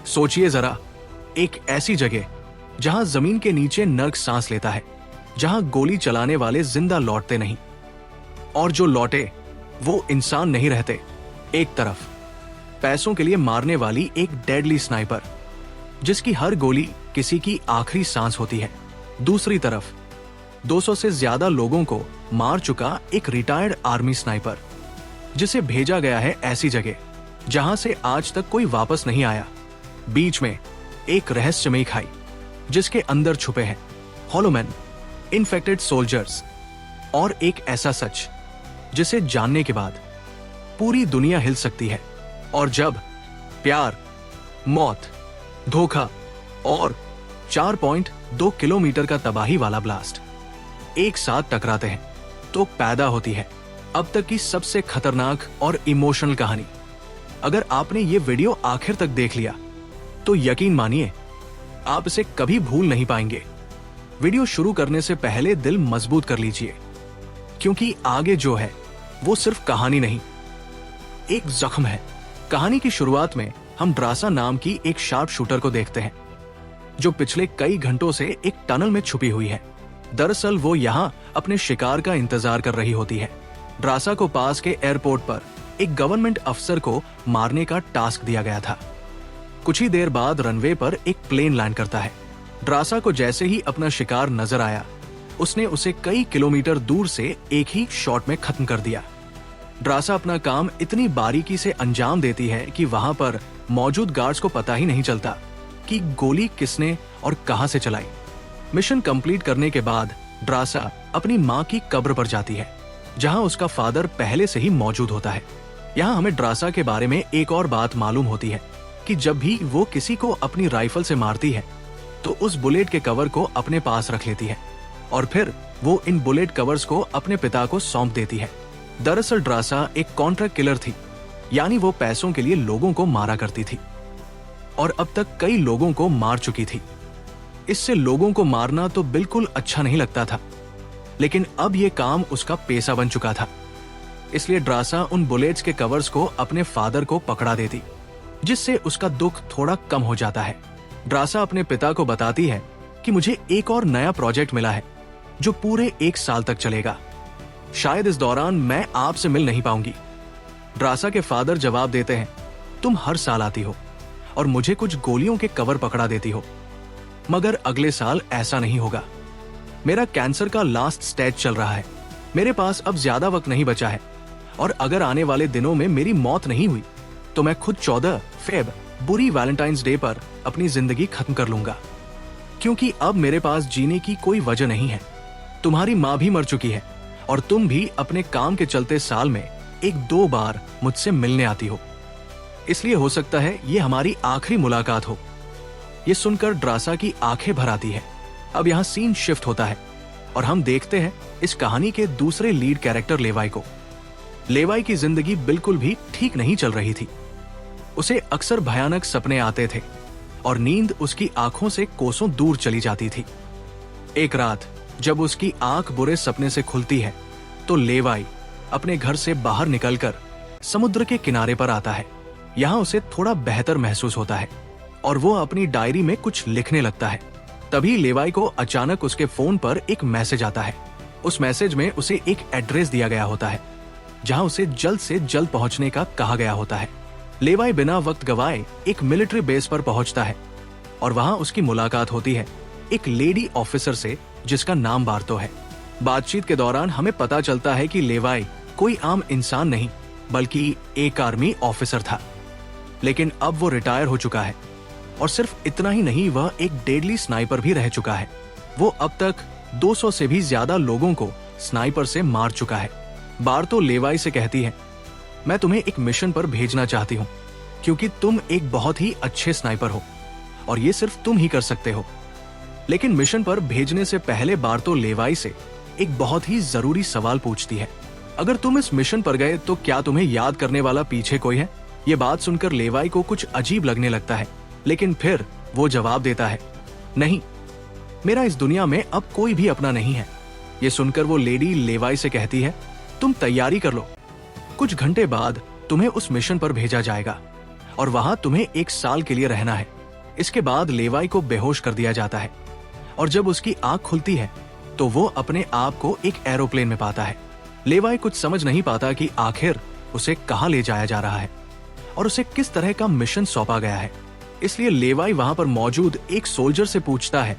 सोचिए जरा, एक ऐसी जगह जहां जमीन के नीचे नर्क सांस लेता है, जहां गोली चलाने वाले जिंदा लौटते नहीं, और जो लौटे वो इंसान नहीं रहते। एक तरफ पैसों के लिए मारने वाली एक डेडली स्नाइपर, जिसकी हर गोली किसी की आखिरी सांस होती है। दूसरी तरफ 200 से ज्यादा लोगों को मार चुका एक रिटायर्ड आर्मी स्नाइपर, जिसे भेजा गया है ऐसी जगह जहां से आज तक कोई वापस नहीं आया। बीच में एक रहस्यमयी खाई, जिसके अंदर छुपे हैं हॉलोमैन, इन्फेक्टेड सोल्जर्स और एक ऐसा सच जिसे जानने के बाद पूरी दुनिया हिल सकती है। और जब प्यार, मौत, धोखा और 4.2 किलोमीटर का तबाही वाला ब्लास्ट एक साथ टकराते हैं, तो पैदा होती है अब तक की सबसे खतरनाक और इमोशनल कहानी। अगर आपने ये वीडियो आखिर तक देख लिया तो यकीन मानिए आप इसे कभी भूल नहीं पाएंगे। वीडियो शुरू करने से पहले दिल मजबूत कर लीजिए, क्योंकि आगे जो है वो सिर्फ कहानी नहीं, एक जख्म है। कहानी की शुरुआत में हम ड्रासा नाम की एक शार्प शूटर को देखते हैं, जो पिछले कई घंटों से एक टनल में छुपी हुई है। दरअसल वो यहाँ अपने शिकार का इंतजार कर रही होती है। ड्रासा को पास के एयरपोर्ट पर एक गवर्नमेंट अफसर को मारने का टास्क दिया गया था। कुछ ही देर बाद रनवे पर एक प्लेन लैंड करता है। ड्रासा को जैसे ही अपना शिकार नजर आया, उसने उसे कई किलोमीटर दूर से एक ही शॉट में खत्म कर दिया। ड्रासा अपना काम इतनी बारीकी से अंजाम देती है कि वहां पर मौजूद गार्ड्स को पता ही नहीं चलता कि गोली किसने और कहां से चलाई। मिशन कंप्लीट करने के बाद ड्रासा अपनी मां की कब्र पर जाती है, जहां उसका फादर पहले से ही मौजूद होता है। यहाँ हमें ड्रासा के बारे में एक और बात मालूम होती है कि जब भी वो किसी को अपनी राइफल से मारती है तो उस बुलेट के कवर को अपने पास रख लेती है और फिर वो इन बुलेट कवर्स को अपने पिता को सौंप देती है। दरअसल ड्रासा एक कॉन्ट्रैक्ट किलर थी, यानी वो पैसों के लिए लोगों को मारा करती थी और अब तक कई लोगों को मार चुकी थी। इससे लोगों को मारना तो बिल्कुल अच्छा नहीं लगता था, लेकिन अब ये काम उसका पेशा बन चुका था। इसलिए ड्रासा उन बुलेट्स के कवर्स को अपने फादर को पकड़ा देती, जिससे उसका दुख थोड़ा कम हो जाता है। ड्रासा अपने पिता को बताती है कि मुझे एक और नया प्रोजेक्ट मिला है जो पूरे 1 साल तक चलेगा। शायद इस दौरान मैं आपसे मिल नहीं पाऊंगी। ड्रासा के फादर जवाब देते हैं, तुम हर साल आती हो और मुझे कुछ गोलियों के कवर पकड़ा देती हो, मगर अगले साल ऐसा नहीं होगा। मेरा कैंसर का लास्ट स्टेज चल रहा है, मेरे पास अब ज्यादा वक्त नहीं बचा है और अगर आने वाले दिनों में मेरी मौत नहीं हुई तो मैं खुद 14 फेब बुरी वैलेंटाइंस डे पर अपनी जिंदगी खत्म कर लूंगा, क्योंकि अब मेरे पास जीने की कोई वजह नहीं है। तुम्हारी माँ भी मर चुकी है और तुम भी अपने काम के चलते साल में 1-2 बार मुझसे मिलने आती हो, इसलिए हो सकता है ये हमारी आखिरी मुलाकात हो। ये सुनकर ड्रासा की आंखें भर आती है। अब यहाँ सीन शिफ्ट होता है और हम देखते हैं इस कहानी के दूसरे लीड कैरेक्टर लेवाई को। लेवाई की जिंदगी बिल्कुल भी ठीक नहीं चल रही थी। उसे अक्सर भयानक सपने आते थे और नींद उसकी आंखों से कोसों दूर चली जाती थी। एक रात जब उसकी आंख बुरे सपने से खुलती है तो लेवाई अपने घर से बाहर निकलकर समुद्र के किनारे पर आता है। यहाँ उसे थोड़ा बेहतर महसूस होता है और वो अपनी डायरी में कुछ लिखने लगता है। तभी लेवाई को अचानक उसके फोन पर एक मैसेज आता है। उस मैसेज में उसे एक एड्रेस दिया गया होता है जहां उसे जल्द से जल्द पहुंचने का कहा गया होता है। लेवाई बिना वक्त गवाए एक मिलिट्री बेस पर पहुंचता है और वहां उसकी मुलाकात होती है एक लेडी ऑफिसर से जिसका नाम बार्तो है। बातचीत के दौरान हमें पता चलता है कि लेवाई कोई आम इंसान नहीं बल्कि एक आर्मी ऑफिसर था, लेकिन अब वो रिटायर हो चुका है और सिर्फ इतना ही नहीं, वह एक डेडली स्नाइपर भी रह चुका है। वो अब तक 200 से भी ज्यादा लोगों को स्नाइपर से मार चुका है। बार्तो लेवाई से कहती है, मैं तुम्हें एक मिशन पर भेजना चाहती हूँ क्योंकि तुम एक बहुत ही अच्छे स्नाइपर हो और ये सिर्फ तुम ही कर सकते हो। लेकिन मिशन पर भेजने से पहले बार्तो लेवाई से एक बहुत ही जरूरी सवाल पूछती है, अगर तुम इस मिशन पर गए तो क्या तुम्हें याद करने वाला पीछे कोई है? ये बात सुनकर लेवाई को कुछ अजीब लगने लगता है, लेकिन फिर वो जवाब देता है, नहीं, मेरा इस दुनिया में अब कोई भी अपना नहीं है। ये सुनकर वो लेडी लेवाई से कहती है, तुम तैयारी कर लो, कुछ घंटे बाद तुम्हें उस मिशन पर भेजा जाएगा और वहां तुम्हें 1 साल के लिए रहना है। इसके बाद लेवाई को बेहोश कर दिया जाता है और जब उसकी आंख खुलती है तो वो अपने आप को एक एरोप्लेन में पाता है। लेवाई कुछ समझ नहीं पाता कि आखिर उसे कहां ले जाया जा रहा है और उसे किस तरह का मिशन सौंपा गया है। इसलिए लेवाई वहां पर मौजूद एक सोल्जर से पूछता है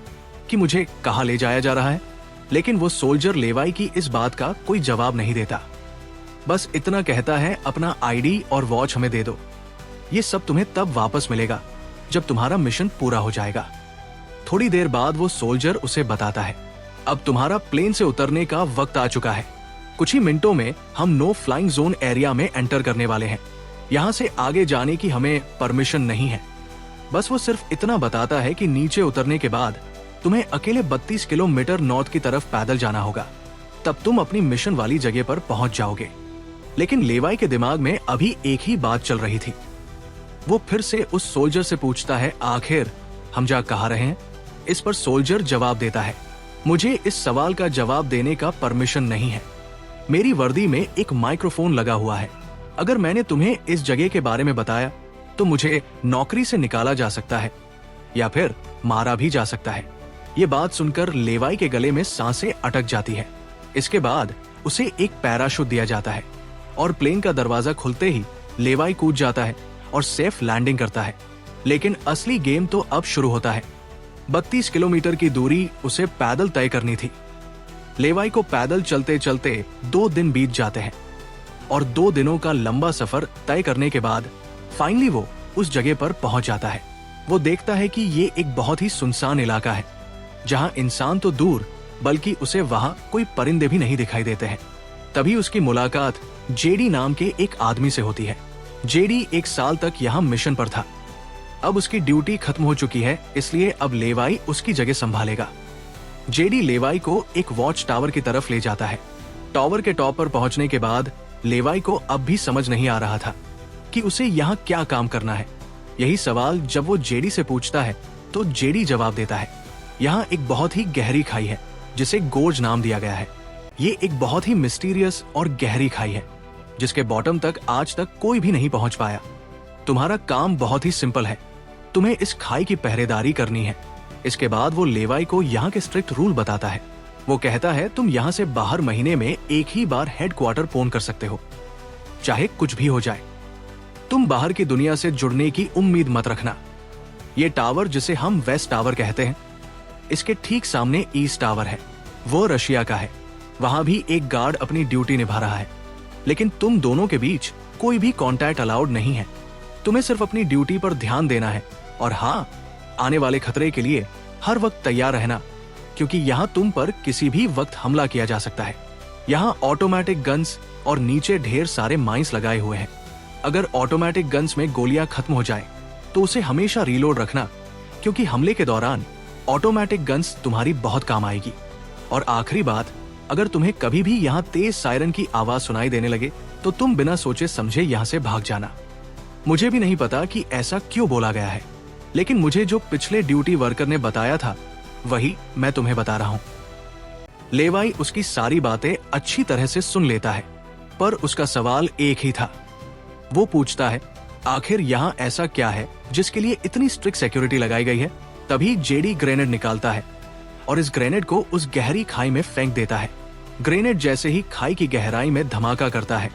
कि मुझे कहां ले जाया जा रहा है, लेकिन वो सोल्जर लेवाई की इस बात का कोई जवाब नहीं देता। बस इतना कहता है, अपना आईडी और वॉच हमें दे दो, ये सब तुम्हें तब वापस मिलेगा जब तुम्हारा मिशन पूरा हो जाएगा। थोड़ी देर बाद वो सोल्जर उसे बताता है, अब तुम्हारा प्लेन से उतरने का वक्त आ चुका है। कुछ ही मिनटों में हम नो फ्लाइंग जोन एरिया में एंटर करने वाले हैं। यहाँ से आगे जाने की हमें परमिशन नहीं है। बस वो सिर्फ इतना बताता है कि नीचे उतरने के बाद तुम्हें अकेले 32 किलोमीटर नॉर्थ की तरफ पैदल जाना होगा, तब तुम अपनी मिशन वाली जगह पर पहुंच जाओगे। लेकिन लेवाई के दिमाग में अभी एक ही बात चल रही थी। वो फिर से उस सोल्जर से पूछता है, आखिर हम जा कहाँ रहे हैं? इस पर सोल्जर जवाब देता है, मुझे इस सवाल का जवाब देने का परमिशन नहीं है। मेरी वर्दी में एक माइक्रोफोन लगा हुआ है। अगर मैंने तुम्हें इस जगह के बारे में बताया तो मुझे नौकरी से निकाला जा सकता है या फिर मारा भी जा सकता है। ये बात सुनकर लेवाई के गले में सांसें अटक जाती है। इसके बाद उसे एक पैराशूट दिया जाता है और प्लेन का दरवाजा खुलते ही लेवाई कूद जाता है और सेफ लैंडिंग करता है। लेकिन असली गेम तो अब शुरू होता है। 32 किलोमीटर की दूरी उसे पैदल तय करनी थी। लेवाई को पैदल चलते चलते 2 दिन बीत जाते हैं और 2 दिनों का लंबा सफर तय करने के बाद फाइनली वो उस जगह पर पहुंच जाता है। वो देखता है कि ये एक बहुत ही सुनसान इलाका है, जहां इंसान तो दूर बल्कि उसे वहां कोई परिंदे भी नहीं दिखाई देते हैं। तभी उसकी मुलाकात जेडी नाम के एक आदमी से होती है। जेडी 1 साल तक यहाँ मिशन पर था। अब उसकी ड्यूटी खत्म हो चुकी है, इसलिए अब लेवाई उसकी जगह संभालेगा। जेडी लेवाई को एक वॉच टावर की तरफ ले जाता है। टावर के टॉप पर पहुंचने के बाद लेवाई को अब भी समझ नहीं आ रहा था कि उसे यहाँ क्या काम करना है। यही सवाल जब वो जेडी से पूछता है तो जेडी जवाब देता है, यहाँ एक बहुत ही गहरी खाई है जिसे गोर्ज नाम दिया गया है। ये एक बहुत ही मिस्टीरियस और गहरी खाई है जिसके बॉटम तक आज तक कोई भी नहीं पहुंच पाया। तुम्हारा काम बहुत ही सिंपल है, तुम्हें इस खाई की पहरेदारी करनी है। इसके बाद वो लेवाई को यहाँ के स्ट्रिक्ट रूल बताता है। वो कहता है, तुम यहाँ से बाहर महीने में एक ही बार हेडक्वार्टर फोन कर सकते हो, चाहे कुछ भी हो जाए। तुम बाहर की दुनिया से जुड़ने की उम्मीद मत रखना। ये टावर, जिसे हम वेस्ट टावर कहते हैं, इसके ठीक सामने ईस्ट टावर है, वो रशिया का है। वहां भी एक गार्ड अपनी ड्यूटी निभा रहा है, लेकिन तुम दोनों के बीच कोई भी कांटेक्ट अलाउड नहीं है। तुम्हें सिर्फ अपनी ड्यूटी पर ध्यान देना है और हाँ, आने वाले खतरे के लिए हर वक्त तैयार रहना, क्योंकि यहाँ तुम पर किसी भी वक्त हमला किया जा सकता है। यहाँ ऑटोमेटिक गन्स और नीचे ढेर सारे माइंस लगाए हुए हैं। अगर ऑटोमेटिक गन्स में गोलियां खत्म हो जाए तो उसे हमेशा रीलोड रखना, क्योंकि हमले के दौरान ऑटोमेटिक गन्स तुम्हारी बहुत काम आएगी। और आखिरी बात, अगर तुम्हें कभी भी यहाँ तेज सायरन की आवाज सुनाई देने लगे तो तुम बिना सोचे समझे यहाँ से भाग जाना। मुझे भी नहीं पता कि ऐसा क्यों बोला गया है, लेकिन मुझे जो पिछले ड्यूटी वर्कर ने बताया था वही मैं तुम्हें बता रहा हूँ। लेवाई उसकी सारी बातें अच्छी तरह से सुन लेता है, पर उसका सवाल एक ही था। वो पूछता है, आखिर यहाँ ऐसा क्या है जिसके लिए इतनी स्ट्रिक्ट सिक्योरिटी लगाई गई है? तभी जेडी ग्रेनेड निकालता है और इस ग्रेनेड को उस गहरी खाई में फेंक देता है। ग्रेनेड जैसे ही खाई की गहराई में धमाका करता है,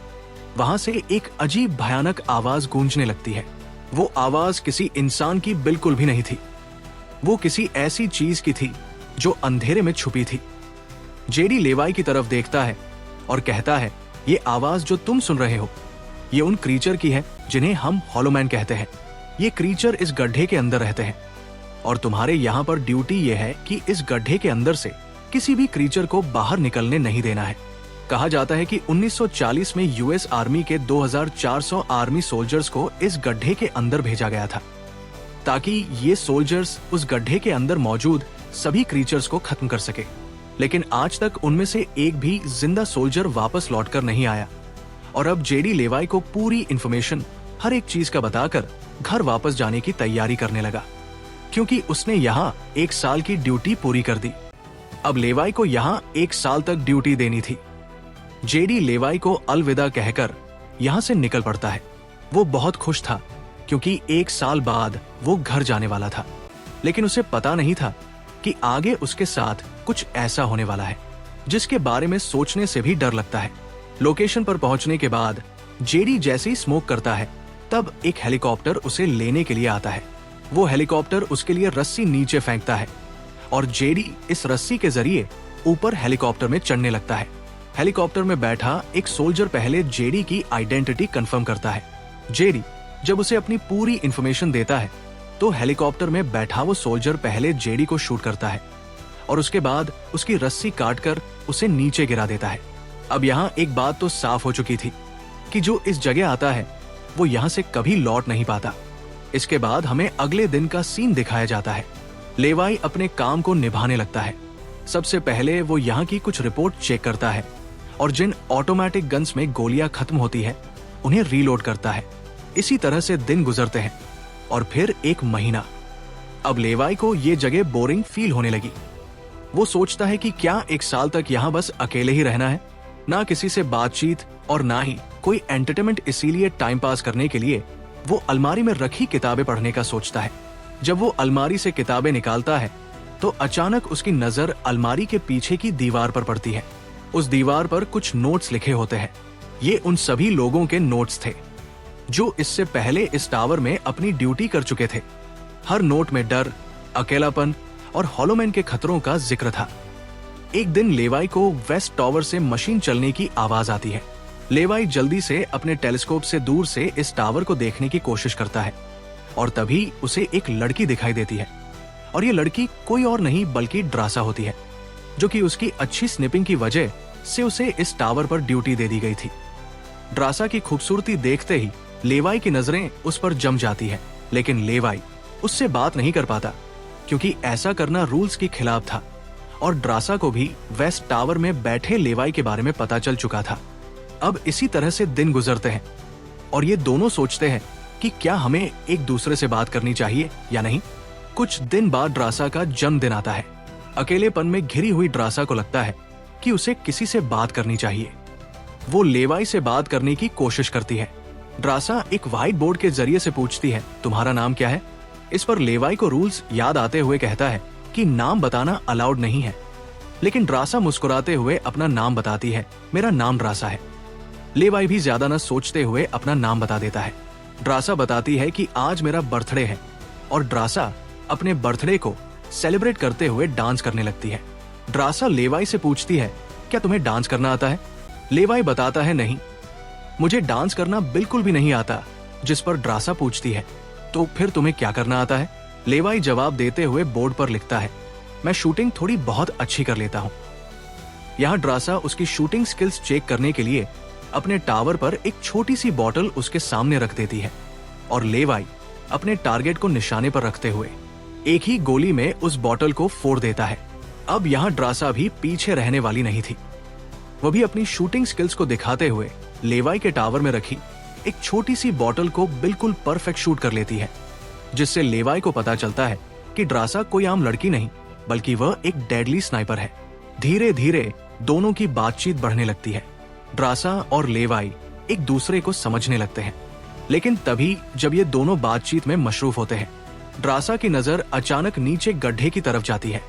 वहां से एक अजीब भयानक आवाज गूंजने लगती है। वो आवाज किसी इंसान की बिल्कुल भी नहीं थी, वो किसी ऐसी चीज की थी जो अंधेरे में छुपी थी। जेडी लेवाई की तरफ देखता है और कहता है, ये आवाज जो तुम सुन रहे हो, ये उन क्रीचर की है जिन्हें हम हॉलोमैन कहते हैं। ये क्रीचर इस गड्ढे के अंदर रहते हैं और तुम्हारे यहाँ पर ड्यूटी ये है कि इस गड्ढे के अंदर से किसी भी क्रीचर को बाहर निकलने नहीं देना है। कहा जाता है कि 1940 में यूएस आर्मी के 2400 आर्मी सोल्जर्स को इस गड्ढे के अंदर भेजा गया था, ताकि ये सोल्जर्स उस गड्ढे के अंदर मौजूद सभी क्रीचर्स को खत्म कर सके। लेकिन आज तक उनमें से एक भी जिंदा सोल्जर वापस लौटकर नहीं आया। और अब जेडी लेवाई को पूरी इंफॉर्मेशन, हर एक चीज का बताकर घर वापस जाने की तैयारी करने लगा, क्योंकि उसने यहाँ 1 साल की ड्यूटी पूरी कर दी। अब लेवाई को यहाँ 1 साल तक ड्यूटी देनी थी। जेडी लेवाई को अलविदा कहकर यहाँ से निकल पड़ता है। वो बहुत खुश था क्योंकि 1 साल बाद वो घर जाने वाला था। लेकिन उसे पता नहीं था कि आगे उसके साथ कुछ ऐसा होने वाला है जिसके बारे में सोचने से भी डर लगता है। लोकेशन पर पहुंचने के बाद जेडी जैसे ही स्मोक करता है, तब एक हेलीकॉप्टर उसे लेने के लिए आता है। वो हेलीकॉप्टर उसके लिए रस्सी नीचे फेंकता है और जेडी इस रस्सी के जरिए ऊपर हेलीकॉप्टर में चढ़ने लगता है। हेलीकॉप्टर में बैठा एक सोल्जर पहले जेडी की आइडेंटिटी कंफर्म करता है। जेडी जब उसे अपनी पूरी इंफॉर्मेशन देता है तो हेलीकॉप्टर में बैठा वो सोल्जर पहले जेडी को शूट करता है और उसके बाद उसकी रस्सी काटकर उसे नीचे गिरा देता है। अब यहाँ एक बात तो साफ हो चुकी थी कि जो इस जगह आता है वो यहाँ से कभी लौट नहीं पाता। इसके बाद हमें अगले दिन का सीन दिखाया जाता है। लेवाई अपने काम को निभाने लगता है। सबसे पहले वो यहाँ की कुछ रिपोर्ट चेक करता है और जिन ऑटोमेटिक गन्स में गोलियां खत्म होती है उन्हें रीलोड करता है। इसी तरह से दिन गुजरते हैं और फिर 1 महीना। अब लेवाई को ये जगह बोरिंग फील होने लगी। वो सोचता है कि क्या 1 साल तक यहाँ बस अकेले ही रहना है, ना किसी से बातचीत और ना ही कोई एंटरटेनमेंट। इसीलिए टाइम पास करने के लिए वो अलमारी में रखी किताबें पढ़ने का सोचता है। जब वो अलमारी से किताबें निकालता है तो अचानक उसकी नजर अलमारी के पीछे की दीवार पर पड़ती है। उस दीवार पर कुछ नोट्स लिखे होते हैं। ये उन सभी लोगों के नोट्स थे जो इससे पहले इस टावर में अपनी ड्यूटी कर चुके थे। हर नोट में डर, अकेलापन और हॉलोमैन के खतरों का जिक्र था। एक दिन लेवाई को वेस्ट टावर से मशीन चलने की आवाज आती है। लेवाई जल्दी से अपने टेलीस्कोप से दूर से इस टावर को देखने की कोशिश करता है और तभी उसे एक लड़की दिखाई देती है। और ये लड़की कोई और नहीं बल्कि ड्रासा होती है, जो कि उसकी अच्छी स्निपिंग की वजह से उसे इस टावर पर ड्यूटी दे दी गई थी। ड्रासा की खूबसूरती देखते ही लेवाई की नजरें उस पर जम जाती है, लेकिन लेवाई उससे बात नहीं कर पाता क्योंकि ऐसा करना रूल्स के खिलाफ था और ड्रासा को भी वेस्ट टावर में बैठे लेवाई के बारे में पता चल चुका था। अब इसी तरह से दिन गुजरते हैं और ये दोनों सोचते हैं कि क्या हमें एक दूसरे से बात करनी चाहिए या नहीं। कुछ दिन बाद ड्रासा का जन्मदिन आता है। अकेलेपन में घिरी हुई ड्रासा को लगता है कि उसे किसी से बात करनी चाहिए। वो लेवाई से बात करने की कोशिश करती है। ड्रासा एक व्हाइट बोर्ड के जरिए से पूछती है, तुम्हारा नाम क्या है? इस पर लेवाई को रूल्स याद आते हुए कहता है कि नाम बताना अलाउड नहीं है। लेकिन ड्रासा मुस्कुराते हुए अपना नाम बताती है, मेरा नाम ड्रासा है। लेवाई भी ज्यादा न सोचते हुए अपना नाम बता देता है। ड्रासा बताती है कि आज मेरा बर्थडे है और ड्रासा अपने बर्थडे को सेलिब्रेट करते हुए डांस करने लगती है। ड्रासा लेवाई से पूछती है, क्या तुम्हें डांस करना आता है? लेवाई बताता है, नहीं, मुझे डांस करना बिल्कुल भी नहीं आता। जिस पर ड्रासा पूछती है, तो फिर तुम्हें क्या करना आता है? लेवाई जवाब देते हुए बोर्ड पर लिखता है, मैं शूटिंग थोड़ी बहुत अच्छी कर लेता हूँ। यहाँ ड्रासा उसकी शूटिंग स्किल्स चेक करने के लिए अपने टावर पर एक छोटी सी बॉटल उसके सामने रख देती है और लेवाई अपने टारगेट को निशाने पर रखते हुए एक ही गोली में उस बॉटल को फोड़ देता है। अब यहाँ ड्रासा भी पीछे रहने वाली नहीं थी। वह भी अपनी शूटिंग स्किल्स को दिखाते हुए लेवाई के टावर में रखी एक छोटी सी बॉटल को बिल्कुल परफेक्ट शूट कर लेती है, जिससे लेवाई को पता चलता है कि ड्रासा कोई आम लड़की नहीं बल्कि वह एक डेडली स्नाइपर है। धीरे धीरे दोनों की बातचीत बढ़ने लगती है। ड्रासा और लेवाई एक दूसरे को समझने लगते हैं। लेकिन तभी जब ये दोनों बातचीत में मशरूफ होते हैं, ड्रासा की नजर अचानक नीचे गड्ढे की तरफ जाती है।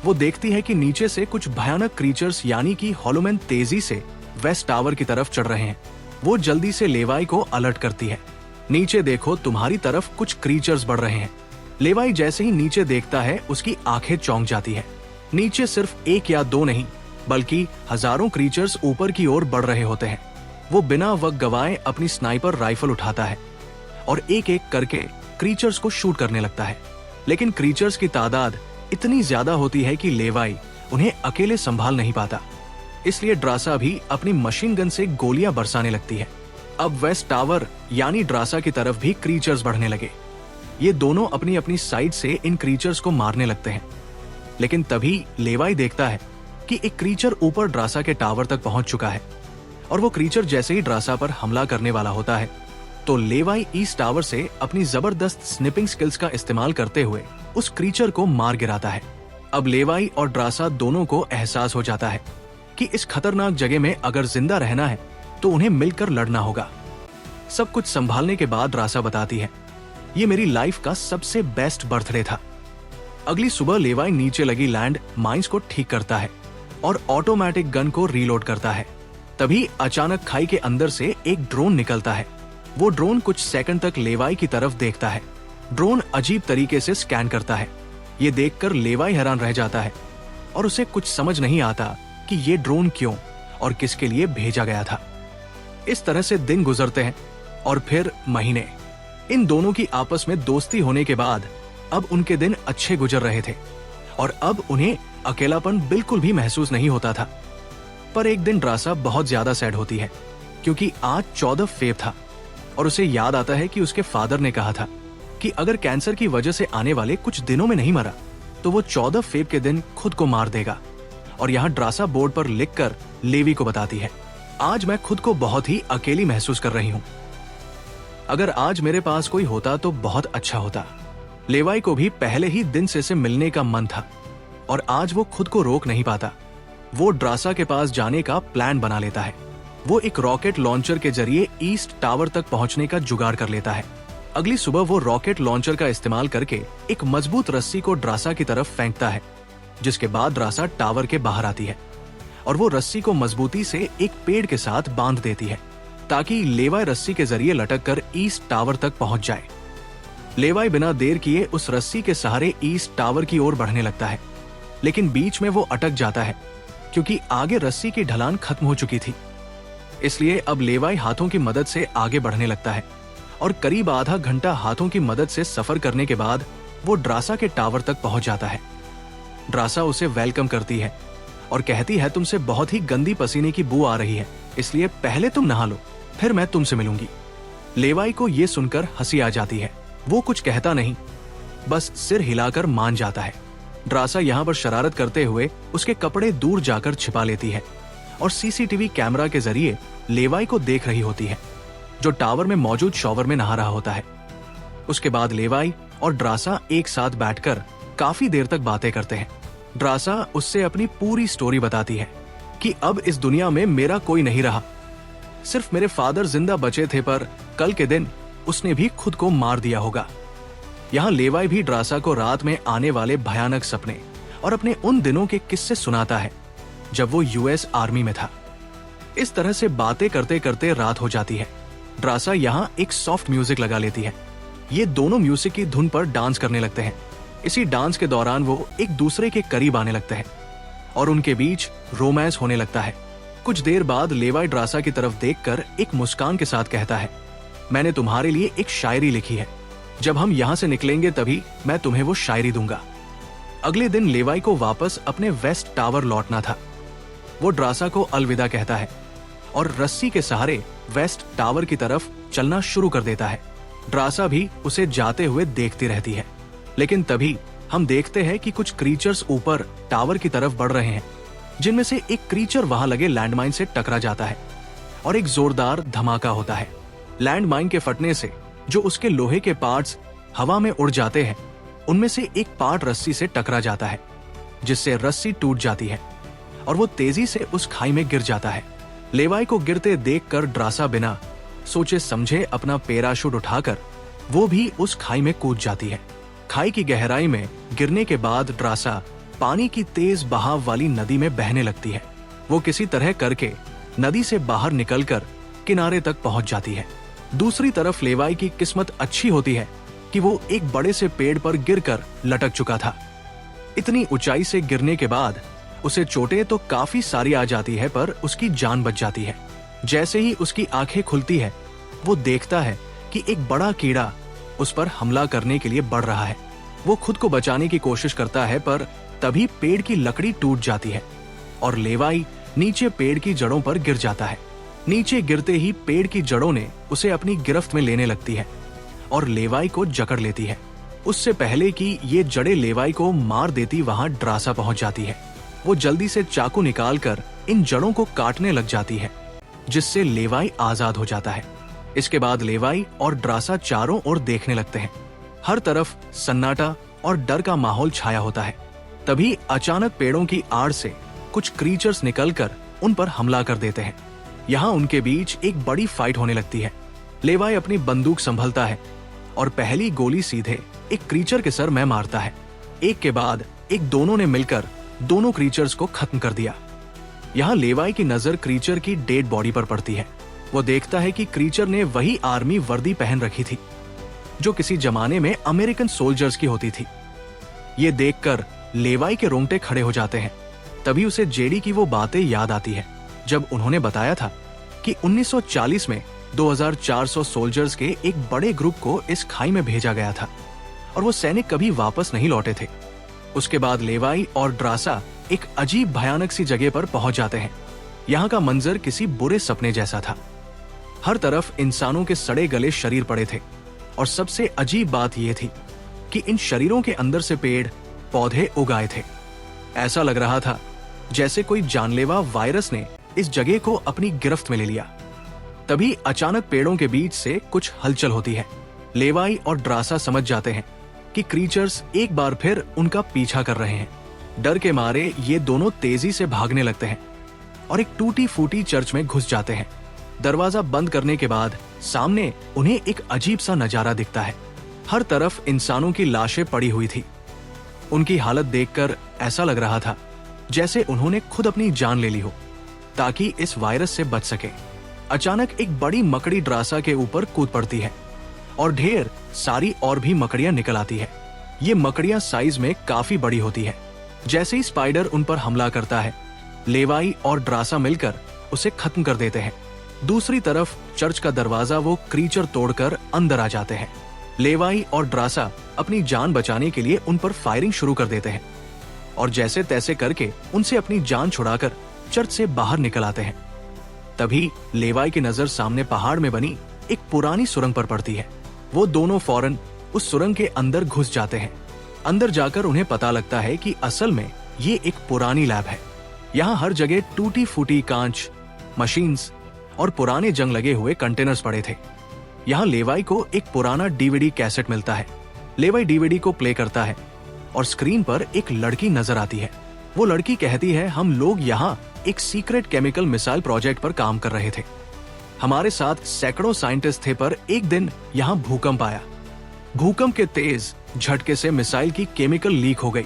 वो देखती है कि नीचे से कुछ भयानक क्रीचर्स यानी कि हॉलोमैन तेजी से वेस्ट टावर की तरफ चढ़ रहे हैं। वो जल्दी से लेवाई को अलर्ट करती है, नीचे देखो, तुम्हारी तरफ कुछ क्रीचर्स बढ़ रहे हैं। लेवाई जैसे ही नीचे देखता है उसकी आंखें चौंक जाती है। नीचे सिर्फ 1 या 2 नहीं बल्कि हजारों क्रीचर्स ऊपर की ओर बढ़ रहे होते हैं। वो बिना वक्त गवाए अपनी स्नाइपर राइफल उठाता है और एक एक करके क्रीचर्स को शूट करने लगता है। लेकिन क्रीचर्स की तादाद इतनी ज्यादा होती है कि लेवाई उन्हें अकेले संभाल नहीं पाता। इसलिए ड्रासा भी अपनी मशीन गन से गोलियां बरसाने लगती है। अब वेस्ट टावर यानी ड्रासा की तरफ भी क्रीचर्स बढ़ने लगे। ये दोनों अपनी अपनी साइड से इन क्रीचर्स को मारने लगते हैं। लेकिन तभी लेवाई देखता है कि एक क्रीचर ऊपर ड्रासा के टावर तक पहुंच चुका है और वो क्रीचर जैसे ही ड्रासा पर हमला करने वाला होता है तो लेवाई ईस्ट टावर से अपनी जबरदस्त स्निपिंग स्किल्स का इस्तेमाल करते हुए उस क्रीचर को मार गिराता है। अब लेवाई और ड्रासा दोनों को एहसास हो जाता है कि इस खतरनाक जगह में अगर जिंदा रहना है तो उन्हें मिलकर लड़ना होगा। सब कुछ संभालने के बाद ड्रासा बताती है, ये मेरी लाइफ का सबसे बेस्ट बर्थडे था। अगली सुबह लेवाई नीचे लगी लैंड माइंस को ठीक करता है और ऑटोमेटिक गन को रीलोड करता है। तभी अचानक खाई के अंदर से एक ड्रोन निकलता है। वो ड्रोन कुछ सेकंड तक लेवाई की तरफ देखता है। ड्रोन अजीब तरीके से स्कैन करता है। ये देखकर लेवाई हैरान रह जाता है और उसे कुछ समझ नहीं आता कि ये ड्रोन क्यों और किसके लिए भेजा गया था। इस तरह से दिन गुजरते हैं और फिर महीने। इन दोनों की आपस में दोस्ती होने के बाद अब उनके दिन अच्छे गुजर रहे थे और अब उन्हें अकेलापन बिल्कुल भी महसूस नहीं होता था। पर एक दिन ड्रासा बहुत ज्यादा सैड होती है क्योंकि आज 14 फेब था और उसे याद आता है कि उसके फादर ने कहा था कि अगर कैंसर की वजह से आने वाले कुछ दिनों में नहीं मरा तो वो 14 फेब के दिन खुद को मार देगा। और यहाँ ड्रासा बोर्ड पर लिखकर लेवी को बताती है, आज मैं खुद को बहुत ही अकेली महसूस कर रही हूँ। अगर आज मेरे पास कोई होता तो बहुत अच्छा होता। लेवाई को भी पहले ही दिन से मिलने का मन था और आज वो खुद को रोक नहीं पाता। वो ड्रासा के पास जाने का प्लान बना लेता है। वो एक रॉकेट लॉन्चर के जरिए ईस्ट टावर तक पहुंचने का जुगाड़ कर लेता है। अगली सुबह वो रॉकेट लॉन्चर का इस्तेमाल करके एक मजबूत रस्सी को ड्रासा की तरफ फेंकता है, जिसके बाद ड्रासा टावर के बाहर आती है और वो रस्सी को मजबूती से एक पेड़ के साथ बांध देती है ताकि लेवाई रस्सी के जरिए लटक कर ईस्ट टावर तक पहुंच जाए। लेवाई बिना देर किए उस रस्सी के सहारे ईस्ट टावर की ओर बढ़ने लगता है, लेकिन बीच में वो अटक जाता है क्योंकि आगे रस्सी की ढलान खत्म हो चुकी थी। इसलिए अब लेवाई हाथों की मदद से आगे बढ़ने लगता है और करीब आधा घंटा हाथों की मदद से सफर करने के बाद वो ड्रासा के टावर तक पहुंच जाता है। ड्रासा उसे वेलकम करती है और कहती है, तुमसे बहुत ही गंदी पसीने की बू आ रही है, इसलिए पहले तुम नहा लो, फिर मैं तुमसे मिलूंगी। लेवाई को ये सुनकर हंसी आ जाती है। वो कुछ कहता नहीं, बस सिर हिलाकर मान जाता है। ड्रासा यहाँ पर शरारत करते हुए उसके कपड़े दूर जाकर छिपा लेती है और सीसीटीवी कैमरा के जरिए लेवाई को देख रही होती है, जो टावर में मौजूद शॉवर में नहा रहा होता है। उसके बाद लेवाई और ड्रासा एक साथ बैठकर काफी देर तक बातें करते हैं। ड्रासा उससे अपनी पूरी स्टोरी बताती है कि अब इस दुनिया में मेरा कोई नहीं रहा, सिर्फ मेरे फादर जिंदा बचे थे, पर कल के दिन उसने भी खुद को मार दिया होगा। यहाँ लेवाई भी ड्रासा को रात में आने वाले भयानक सपने और अपने उन दिनों के किस्से सुनाता है जब वो यूएस आर्मी में था। इस तरह से बातें करते करते रात हो जाती है। ड्रासा यहाँ एक सॉफ्ट म्यूजिक लगा लेती है। ये दोनों म्यूजिक की धुन पर डांस करने लगते हैं। इसी डांस के दौरान वो एक दूसरे के करीब आने लगते हैं और उनके बीच रोमांस होने लगता है। कुछ देर बाद लेवाई ड्रासा की तरफ देखकर एक मुस्कान के साथ कहता है, मैंने तुम्हारे लिए एक शायरी लिखी है, जब हम यहाँ से निकलेंगे तभी मैं तुम्हें वो शायरी दूंगा। अगले दिन लेवाई को वापस अपने वेस्ट टावर लौटना था। वो ड्रासा को अलविदा कहता है और रस्सी के सहारे वेस्ट टावर की तरफ चलना शुरू कर देता है। ड्रासा भी उसे जाते हुए देखती रहती है, लेकिन तभी हम देखते हैं कि कुछ क्रीचर्स ऊपर टावर की तरफ बढ़ रहे हैं, जिनमें से एक क्रीचर वहां लगे लैंडमाइन से टकरा जाता है और एक जोरदार धमाका होता है। लैंडमाइन के फटने से जो उसके लोहे के पार्ट्स हवा में उड़ जाते हैं, उनमें से एक पार्ट रस्सी से टकरा जाता है, जिससे रस्सी टूट जाती है और वो तेजी से उस खाई में गिर जाता है। लेवाई को गिरते देखकर ड्रासा बिना सोचे समझे अपना पैराशूट उठाकर वो भी उस खाई में कूद जाती है। खाई की गहराई में गिरने के बाद ड्रासा पानी की तेज बहाव वाली नदी में बहने लगती है। वो किसी तरह करके नदी से बाहर निकलकर किनारे तक पहुंच जाती है। दूसरी तरफ लेवाई की किस्मत अच्छी होती है कि वो एक बड़े से पेड़ पर गिरकर लटक चुका था। इतनी ऊंचाई से गिरने के बाद उसे चोटें तो काफी सारी आ जाती है, पर उसकी जान बच जाती है। जैसे ही उसकी आंखें खुलती है, वो देखता है कि एक बड़ा कीड़ा उस पर हमला करने के लिए बढ़ रहा है। वो खुद को बचाने की कोशिश करता है, पर तभी पेड़ की लकड़ी टूट जाती है और लेवाई नीचे पेड़ की जड़ों पर गिर जाता है। नीचे गिरते ही पेड़ की जड़ों ने उसे अपनी गिरफ्त में लेने लगती है और लेवाई को जकड़ लेती है। उससे पहले कि ये जड़ें लेवाई को मार देती, वहां ड्रासा पहुंच जाती है। वो जल्दी से चाकू निकालकर इन जड़ों को काटने लग जाती है, जिससे लेवाई आजाद हो जाता है। इसके बाद लेवाई और ड्रासा चारों ओर देखने लगते हैं। हर तरफ सन्नाटा और डर का माहौल छाया होता है। तभी अचानक पेड़ों की आड़ से कुछ क्रीचर्स निकलकर उन पर हमला कर देते हैं। यहाँ उनके बीच एक बड़ी फाइट होने लगती है। लेवाई अपनी बंदूक संभलता है और पहली गोली सीधे एक क्रीचर के सर में मारता है। एक के बाद एक दोनों ने मिलकर दोनों क्रीचर्स को खत्म कर दिया। यहाँ लेवाई की नजर क्रीचर की डेड बॉडी पर पड़ती है। वो देखता है कि क्रीचर ने वही आर्मी वर्दी पहन रखी थी जो किसी जमाने में अमेरिकन सोल्जर्स की होती थी। ये देखकर लेवाई के रोंगटे खड़े हो जाते हैं। तभी उसे जेडी की वो बातें याद आती है जब उन्होंने बताया था कि 1940 में 2400 सोल्जर्स के एक बड़े ग्रुप को इस खाई में भेजा गया था और वो सैनिक कभी वापस नहीं लौटे थे। उसके बाद लेवाई और ड्रासा एक अजीब भयानक सी जगह पर पहुंच जाते हैं। यहाँ का मंजर किसी बुरे सपने जैसा था। हर तरफ इंसानों के सड़े गले शरीर पड़े थे और सबसे अजीब बात यह थी कि इन शरीरों के अंदर से पेड़ पौधे उगाए थे। ऐसा लग रहा था जैसे कोई जानलेवा वायरस ने इस जगह को अपनी गिरफ्त में ले लिया। तभी अचानक पेड़ों के बीच से कुछ हलचल होती है। लेवाई और ड्रासा समझ जाते हैं कि क्रीचर्स एक बार फिर उनका पीछा कर रहे हैं। डर के मारे ये दोनों तेजी से भागने लगते हैं और एक टूटी फूटी चर्च में घुस जाते हैं। दरवाजा बंद करने के बाद सामने उन्हें एक अजीब सा नजारा दिखता है। हर तरफ इंसानों की लाशें पड़ी हुई थी। उनकी हालत देखकर ऐसा लग रहा था जैसे उन्होंने खुद अपनी जान ले ली हो ताकि इस वायरस से बच सके। अचानक एक बड़ी मकड़ी ड्रासा के ऊपर कूद पड़ती है और ढेर सारी और भी मकड़ियां निकल आती है। ये मकड़ियां साइज में काफी बड़ी होती है। जैसे ही स्पाइडर उन पर हमला करता है, लेवाई और ड्रासा मिलकर उसे खत्म कर देते हैं। दूसरी तरफ चर्च का दरवाजा वो क्रीचर तोड़कर अंदर आ जाते हैं। लेवाई और ड्रासा अपनी जान बचाने के लिए उन पर फायरिंग शुरू कर देते हैं और जैसे तैसे करके उनसे अपनी जान छुड़ाकर चर्च से बाहर निकल आते हैं। तभी लेवाई की नजर सामने पहाड़ में बनी एक पुरानी सुरंग पर पड़ती है। वो दोनों फौरन उस सुरंग के अंदर घुस जाते हैं। अंदर जाकर उन्हें पता लगता है कि असल में ये एक पुरानी लैब है। यहाँ हर जगह टूटी फूटी कांच, मशीन्स और पुराने जंग लगे हुए कंटेनर्स पड़े थे। यहाँ लेवाई को एक पुराना डीवीडी कैसेट मिलता है। लेवाई डीवीडी को प्ले करता है और स्क्रीन पर एक लड़की नजर आती है। वो लड़की कहती है, हम लोग यहाँ एक सीक्रेट केमिकल मिसाइल प्रोजेक्ट पर काम कर रहे थे। हमारे साथ सैकड़ों साइंटिस्ट थे, पर एक दिन यहाँ भूकंप आया। भूकंप के तेज झटके से मिसाइल की केमिकल लीक हो गई।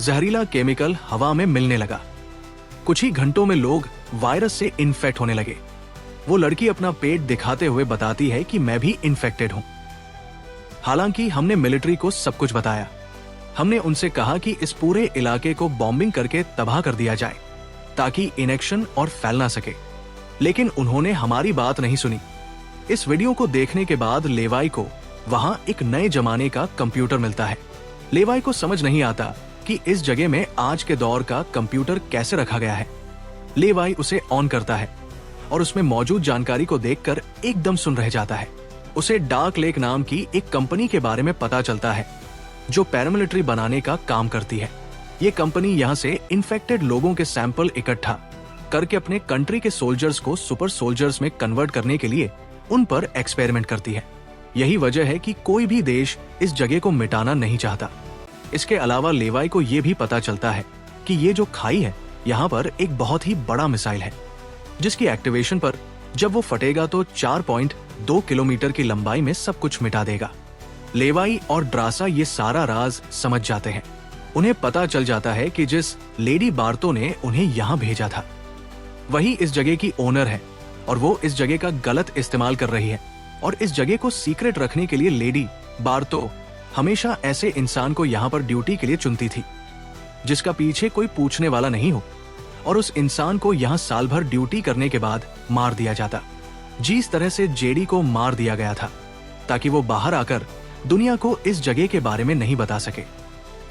जहरीला केमिकल हवा में मिलने लगा। कुछ ही घंटों में लोग वायरस से इन्फेक्ट होने लगे। वो लड़की अपना पेट दिखाते हुए बताती है कि मैं भी इन्फेक्टेड हूं। हालांकि हमने मिलिट्री को सब कुछ बताया। हमने उनसे कहा कि इस पूरे इलाके को बॉम्बिंग करके तबाह कर दिया जाए ताकि इनेक्शन और फैल ना सके, लेकिन उन्होंने हमारी बात नहीं सुनी। इस वीडियो को देखने के बाद लेवाई को वहां एक नए जमाने का कंप्यूटर मिलता है। लेवाई को समझ नहीं आता कि इस जगह में आज के दौर का कंप्यूटर कैसे रखा गया है। लेवाई उसे ऑन करता है और उसमें मौजूद जानकारी को देखकर एकदम सुन रह जाता है। उसे डार्क लेक नाम की एक कंपनी के बारे में पता चलता है जो पैरामिलिट्री बनाने का काम करती है। ये कंपनी यहाँ से इन्फेक्टेड लोगों के सैंपल इकट्ठा करके अपने कंट्री के सोल्जर्स को सुपर सोल्जर्स में कन्वर्ट करने के लिए उन पर एक्सपेरिमेंट करती है। यही वजह है कि कोई भी देश इस जगह को मिटाना नहीं चाहता। इसके अलावा लेवाई को ये भी पता चलता है कि ये जो खाई है यहाँ पर एक बहुत ही बड़ा मिसाइल है जिसकी एक्टिवेशन पर जब वो फटेगा तो 4.2 किलोमीटर की लंबाई में सब कुछ मिटा देगा। लेवाई और ड्रासा ये सारा राज समझ जाते हैं। उन्हें पता चल जाता है कि जिस लेडी बार्तो ने उन्हें यहाँ भेजा था वही इस जगह की ओनर है और वो इस जगह का गलत इस्तेमाल कर रही है। और इस जगह को सीक्रेट रखने के लिए लेडी बार्तो हमेशा ऐसे इंसान को यहाँ पर ड्यूटी के लिए चुनती थी जिसका पीछे कोई पूछने वाला नहीं हो, और उस इंसान को यहाँ साल भर ड्यूटी करने के बाद मार दिया जाता। जिस तरह से जेडी को मार दिया गया था ताकि वो बाहर आकर दुनिया को इस जगह के बारे में नहीं बता सके।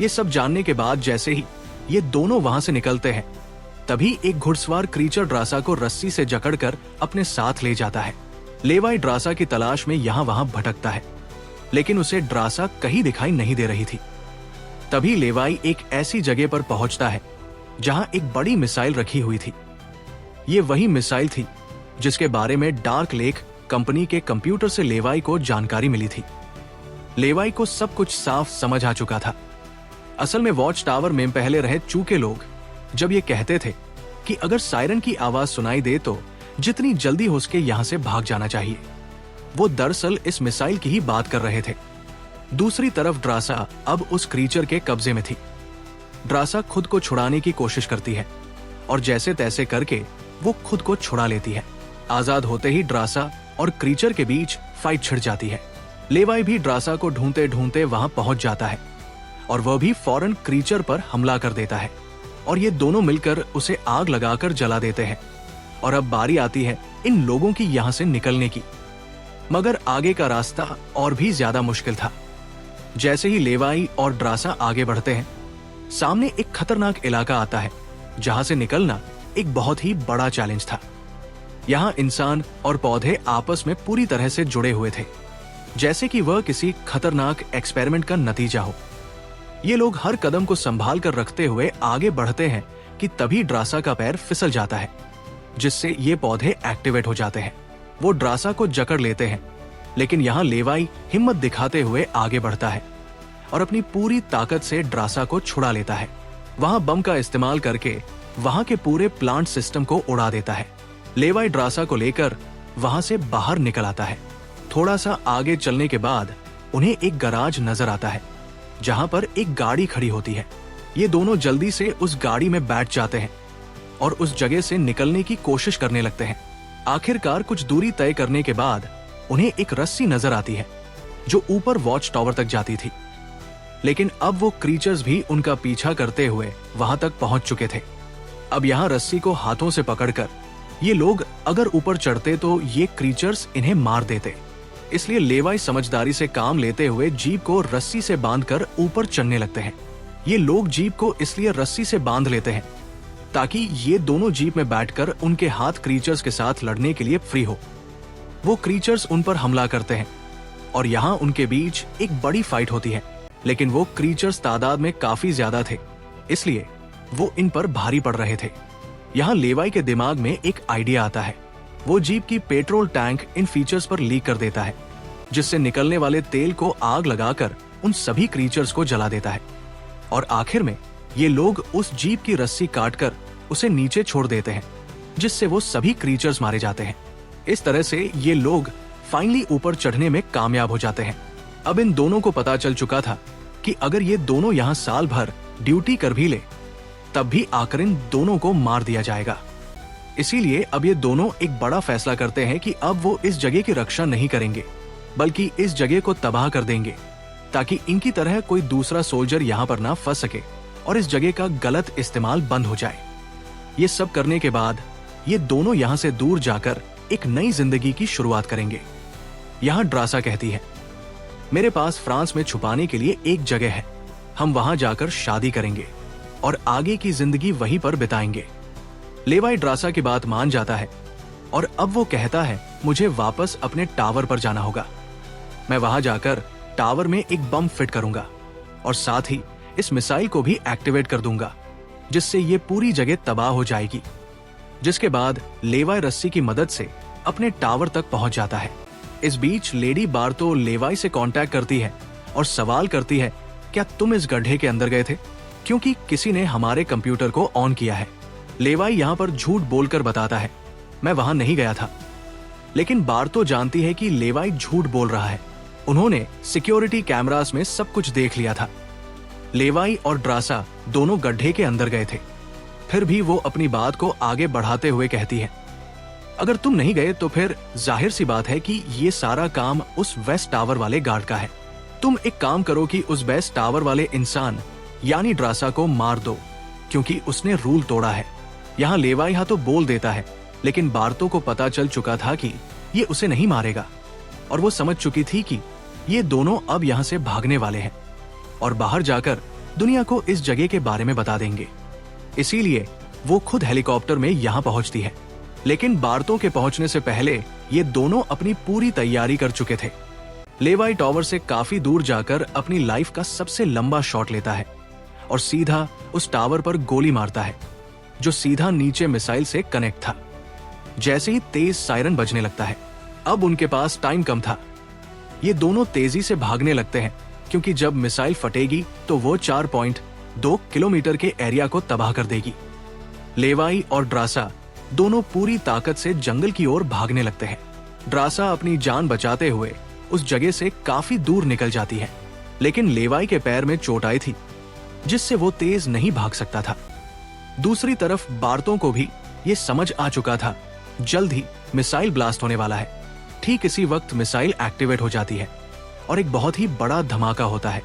ये सब जानने के बाद जैसे ही ये दोनों वहां से निकलते हैं तभी एक घुड़सवार क्रीचर ड्रासा को रस्सी से जकड़कर अपने साथ ले जाता है। लेवाई ड्रासा की तलाश में यहाँ वहां भटकता है लेकिन उसे ड्रासा कहीं दिखाई नहीं दे रही थी। तभी लेवाई एक ऐसी जगह पर पहुंचता है जहां एक बड़ी मिसाइल रखी हुई थी। ये वही मिसाइल थी जिसके बारे में डार्क लेक कंपनी के कंप्यूटर से लेवाई को जानकारी मिली थी। लेवाई को सब कुछ साफ समझ आ चुका था। असल में वॉच टावर में पहले रहे चूके लोग जब ये कहते थे कि अगर सायरन की आवाज सुनाई दे तो जितनी जल्दी हो सके यहां से भाग जाना चाहिए। वो दरअसल इस मिसाइल की ही बात कर रहे थे। दूसरी तरफ ड्रासा अब उस क्रीचर के कब्जे में थी। ड्रासा खुद को छुड़ाने की कोशिश करती है और जैसे तैसे करके वो खुद को छुड़ा लेती है। आजाद होते ही ड्रासा और क्रीचर के बीच फाइट छिड़ जाती है। लेवाई भी ड्रासा को ढूंढते ढूंढते वहां पहुंच जाता है और वह भी फौरन क्रीचर पर हमला कर देता है और ये दोनों मिलकर उसे आग लगाकर जला देते हैं। और अब बारी आती है इन लोगों की यहाँ से निकलने की। मगर आगे का रास्ता और भी ज्यादा मुश्किल था। जैसे ही लेवाई और ड्रासा आगे बढ़ते हैं, सामने एक खतरनाक इलाका आता है जहां से निकलना एक बहुत ही बड़ा चैलेंज था। यहाँ इंसान और पौधे आपस में पूरी तरह से जुड़े हुए थे, जैसे कि वह किसी खतरनाक एक्सपेरिमेंट का नतीजा हो। ये लोग हर कदम को संभाल कर रखते हुए आगे बढ़ते हैं कि तभी ड्रासा का पैर फिसल जाता है, जिससे ये पौधे एक्टिवेट हो जाते हैं। वो ड्रासा को जकड़ लेते हैं, लेकिन यहाँ लेवाई हिम्मत दिखाते हुए आगे बढ़ता है और अपनी पूरी ताकत से ड्रासा को छुड़ा लेता है। वहां बम का इस्तेमाल करके वहां के पूरे प्लांट सिस्टम को उड़ा देता है। लेवाई ड्रासा को लेकर वहां से बाहर निकल आता है। थोड़ा सा आगे चलने के बाद उन्हें एक गराज नजर आता है जहां पर एक गाड़ी खड़ी होती है। ये दोनों जल्दी से उस गाड़ी में बैठ जाते हैं और उस जगह से निकलने की कोशिश करने लगते हैं। आखिरकार कुछ दूरी तय करने के बाद उन्हें एक रस्सी नजर आती है जो ऊपर वॉच टावर तक जाती थी, लेकिन अब वो क्रीचर्स भी उनका पीछा करते हुए वहां तक पहुंच चुके थे। अब यहाँ रस्सी को हाथों से पकड़कर ये लोग अगर ऊपर चढ़ते तो ये क्रीचर्स इन्हें मार देते। इसलिए लेवाई समझदारी से काम लेते हुए जीप को रस्सी से बांधकर ऊपर चढ़ने लगते हैं। ये लोग जीप को इसलिए रस्सी से बांध लेते हैं ताकि ये दोनों जीप में बैठकर उनके हाथ क्रीचर्स के साथ लड़ने के लिए फ्री हो। वो क्रीचर्स उन पर हमला करते हैं और यहाँ उनके बीच एक बड़ी फाइट होती है, लेकिन वो क्रीचर्स तादाद में काफी ज्यादा थे, इसलिए वो इन पर भारी पड़ रहे थे। यहाँ लेवाई के दिमाग में एक आइडिया आता है। वो जीप की पेट्रोल टैंक इन फीचर्स पर लीक कर देता है, जिससे निकलने वाले तेल को आग लगाकर उन सभी क्रीचर्स को जला देता है। और आखिर में ये लोग उस जीप की रस्सी काटकर उसे नीचे छोड़ देते हैं, जिससे वो सभी क्रीचर्स मारे जाते हैं। इस तरह से ये लोग फाइनली ऊपर चढ़ने में कामयाब हो जाते हैं। अब इन दोनों को पता चल चुका था कि अगर ये दोनों यहाँ साल भर ड्यूटी कर भी ले तब भी आखिर इन दोनों को मार दिया जाएगा। इसीलिए अब ये दोनों एक बड़ा फैसला करते हैं कि अब वो इस जगह की रक्षा नहीं करेंगे, बल्कि इस जगह को तबाह कर देंगे ताकि इनकी तरह कोई दूसरा सोल्जर यहाँ पर ना फंस सके और इस जगह का गलत इस्तेमाल बंद हो जाए। ये सब करने के बाद ये दोनों यहाँ से दूर जाकर एक नई जिंदगी की शुरुआत करेंगे। यहाँ ड्रासा कहती है, मेरे पास फ्रांस में छुपाने के लिए एक जगह है, हम वहां जाकर शादी करेंगे और आगे की जिंदगी वहीं पर बिताएंगे। लेवाई ड्रासा की बात मान जाता है और अब वो कहता है, मुझे वापस अपने टावर पर जाना होगा। मैं वहां जाकर टावर में एक बम फिट करूंगा और साथ ही इस मिसाइल को भी एक्टिवेट कर दूंगा, जिससे ये पूरी जगह तबाह हो जाएगी। जिसके बाद लेवाई रस्सी की मदद से अपने टावर तक पहुंच जाता है। इस बीच लेडी बार्तो लेवाई से कांटेक्ट करती है और सवाल करती है, क्या तुम इस गड्ढे के अंदर गए थे? क्योंकि किसी ने हमारे कंप्यूटर को ऑन किया है। लेवाई यहाँ पर झूठ बोलकर बताता है, मैं वहां नहीं गया था। लेकिन बार्तो जानती है कि लेवाई झूठ बोल रहा है। उन्होंने सिक्योरिटी कैमरास में सब कुछ देख लिया था। लेवाई और ड्रासा दोनों गड्ढे के अंदर गए थे। फिर भी वो अपनी बात को आगे बढ़ाते हुए कहती है, अगर तुम नहीं गए तो फिर जाहिर सी बात है कि ये सारा काम उस वेस्ट टावर वाले गार्ड का है। तुम एक काम करो कि उस वेस्ट टावर वाले इंसान यानी ड्रासा को मार दो, क्योंकि उसने रूल तोड़ा है। यहाँ लेवाई तो बोल देता है, लेकिन बार्तो को पता चल चुका था कि ये उसे नहीं मारेगा और वो समझ चुकी थी कि ये दोनों अब यहाँ से भागने वाले हैं और बाहर जाकर दुनिया को इस जगह के बारे में बता देंगे। इसीलिए वो खुद हेलीकॉप्टर में यहाँ पहुंचती है। लेकिन बार्तो के पहुंचने से पहले ये दोनों अपनी पूरी तैयारी कर चुके थे। लेवाई टावर से काफी दूर जाकर अपनी लाइफ का सबसे लंबा शॉट लेता है और सीधा उस टावर पर गोली मारता है, जो सीधा नीचे मिसाइल से कनेक्ट था। जैसे ही तेज सायरन बजने लगता है, अब उनके पास टाइम कम था। ये दोनों तेजी से भागने लगते हैं, क्योंकि जब मिसाइल फटेगी तो वो 4.2 किलोमीटर के एरिया को तबाह कर देगी। लेवाई और ड्रासा दोनों पूरी ताकत से जंगल की ओर भागने लगते हैं। ड्रासा अपनी जान बचाते हुए उस जगह से काफी दूर निकल जाती है, लेकिन लेवाई के पैर में चोट आई थी जिससे वो तेज नहीं भाग सकता था। दूसरी तरफ बार्तों को भी ये समझ आ चुका था जल्द ही मिसाइल ब्लास्ट होने वाला है। ठीक इसी वक्त मिसाइल एक्टिवेट हो जाती है और एक बहुत ही बड़ा धमाका होता है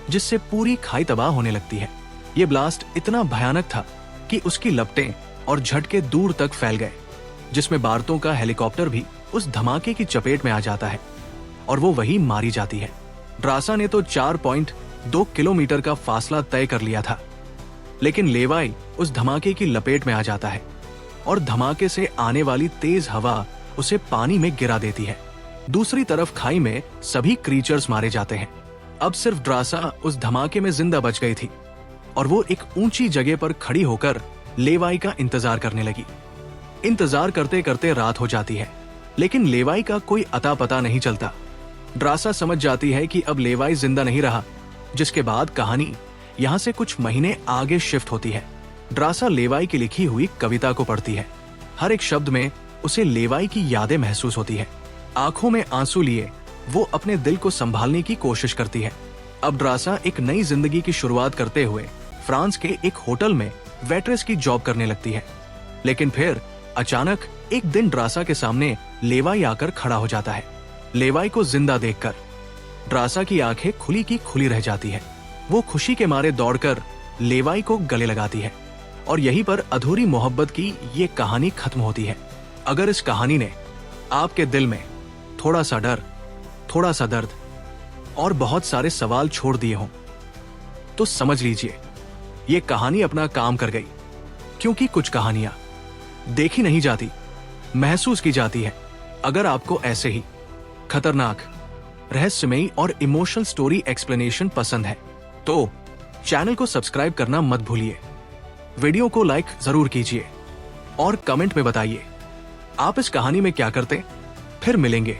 जिससे पूरी खाई तबाह होने लगती है। ये ब्लास्ट इतना भयानक था कि उसकी लपटें और झटके दूर तक फैल गए, जिसमें बार्तों का हेलीकॉप्टर भी उस धमाके की चपेट में आ जाता है और वो वहीं मारी जाती है। ड्रासा ने तो 4.2 किलोमीटर का फासला तय कर लिया था, लेकिन लेवाई उस धमाके की लपेट में आ जाता है और धमाके से आने वाली तेज हवा उसे पानी में गिरा देती है। दूसरी तरफ खाई में सभी क्रीचर्स मारे जाते हैं। अब सिर्फ ड्रासा उस धमाके में जिंदा बच गई थी और वो एक ऊंची जगह पर खड़ी होकर लेवाई का इंतजार करने लगी। इंतजार करते करते रात हो जाती है, लेकिन लेवाई का कोई अता पता नहीं चलता। ड्रासा समझ जाती है कि अब लेवाई जिंदा नहीं रहा, जिसके बाद कहानी यहाँ से कुछ महीने आगे शिफ्ट होती है। ड्रासा लेवाई की लिखी हुई कविता को पढ़ती है। हर एक शब्द में उसे लेवाई की यादें महसूस होती है। आंखों में आंसू लिए वो अपने दिल को संभालने की कोशिश करती है। अब ड्रासा एक नई जिंदगी की शुरुआत करते हुए फ्रांस के एक होटल में वेट्रेस की जॉब करने लगती है, लेकिन फिर अचानक एक दिन ड्रासा के सामने लेवाई आकर खड़ा हो जाता है। लेवाई को जिंदा देखकर ड्रासा की आंखें खुली की खुली रह जाती है। वो खुशी के मारे दौड़कर लेवाई को गले लगाती है और यहीं पर अधूरी मोहब्बत की ये कहानी खत्म होती है। अगर इस कहानी ने आपके दिल में थोड़ा सा डर, थोड़ा सा दर्द और बहुत सारे सवाल छोड़ दिए हों, तो समझ लीजिए ये कहानी अपना काम कर गई, क्योंकि कुछ कहानियां देखी नहीं जाती, महसूस की जाती है। अगर आपको ऐसे ही खतरनाक, रहस्यमयी और इमोशनल स्टोरी एक्सप्लेनेशन पसंद है तो चैनल को सब्सक्राइब करना मत भूलिए। वीडियो को लाइक जरूर कीजिए और कमेंट में बताइए आप इस कहानी में क्या करते। फिर मिलेंगे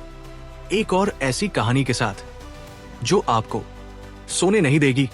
एक और ऐसी कहानी के साथ जो आपको सोने नहीं देगी।